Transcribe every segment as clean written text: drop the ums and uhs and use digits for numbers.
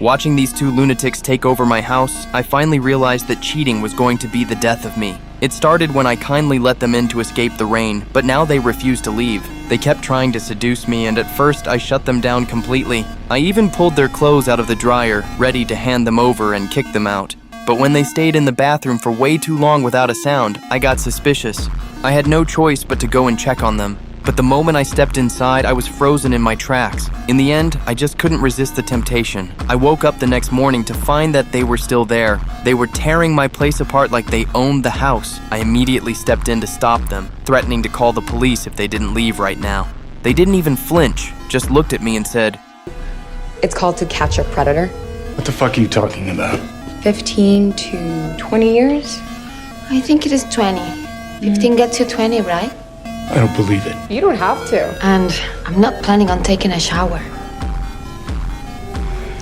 Watching these two lunatics take over my house, I finally realized that cheating was going to be the death of me. It started when I kindly let them in to escape the rain, but now they refused to leave. They kept trying to seduce me, and at first I shut them down completely. I even pulled their clothes out of the dryer, ready to hand them over and kick them out. But when they stayed in the bathroom for way too long without a sound, I got suspicious. I had no choice but to go and check on them. But the moment I stepped inside, I was frozen in my tracks. In the end, I just couldn't resist the temptation. I woke up the next morning to find that they were still there. They were tearing my place apart like they owned the house. I immediately stepped in to stop them, threatening to call the police if they didn't leave right now. They didn't even flinch, just looked at me and said, It's called To Catch a Predator. What the fuck are you talking about? 15 to 20 years? I think it is 20. 15 gets you 20, right? I don't believe it. You don't have to. And I'm not planning on taking a shower.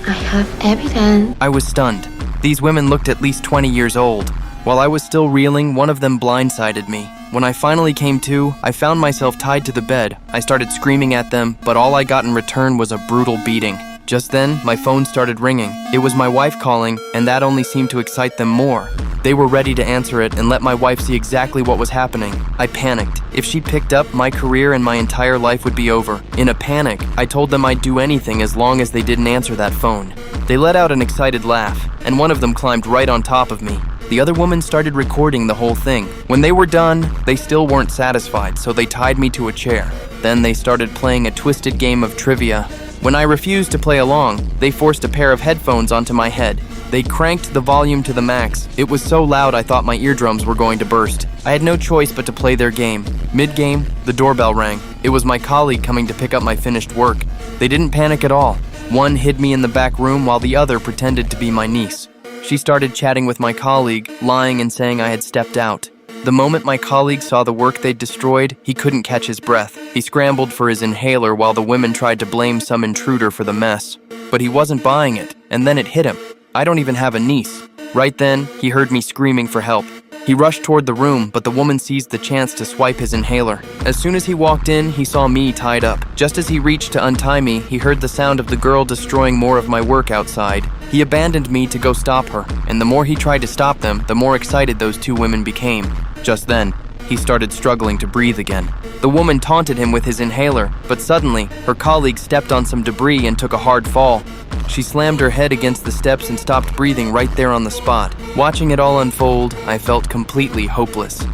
I have evidence. I was stunned. These women looked at least 20 years old. While I was still reeling, one of them blindsided me. When I finally came to, I found myself tied to the bed. I started screaming at them, but all I got in return was a brutal beating. Just then, my phone started ringing. It was my wife calling, and that only seemed to excite them more. They were ready to answer it and let my wife see exactly what was happening. I panicked. If she picked up, my career and my entire life would be over. In a panic, I told them I'd do anything as long as they didn't answer that phone. They let out an excited laugh, and one of them climbed right on top of me. The other woman started recording the whole thing. When they were done, they still weren't satisfied, so they tied me to a chair. Then they started playing a twisted game of trivia. When I refused to play along, they forced a pair of headphones onto my head. They cranked the volume to the max. It was so loud I thought my eardrums were going to burst. I had no choice but to play their game. Mid-game, the doorbell rang. It was my colleague coming to pick up my finished work. They didn't panic at all. One hid me in the back room while the other pretended to be my niece. She started chatting with my colleague, lying and saying I had stepped out. The moment my colleague saw the work they'd destroyed, he couldn't catch his breath. He scrambled for his inhaler while the women tried to blame some intruder for the mess. But he wasn't buying it, and then it hit him. I don't even have a niece. Right then, he heard me screaming for help. He rushed toward the room, but the woman seized the chance to swipe his inhaler. As soon as he walked in, he saw me tied up. Just as he reached to untie me, he heard the sound of the girl destroying more of my work outside. He abandoned me to go stop her, and the more he tried to stop them, the more excited those two women became. Just then, he started struggling to breathe again. The woman taunted him with his inhaler, but suddenly, her colleague stepped on some debris and took a hard fall. She slammed her head against the steps and stopped breathing right there on the spot. Watching it all unfold, I felt completely hopeless.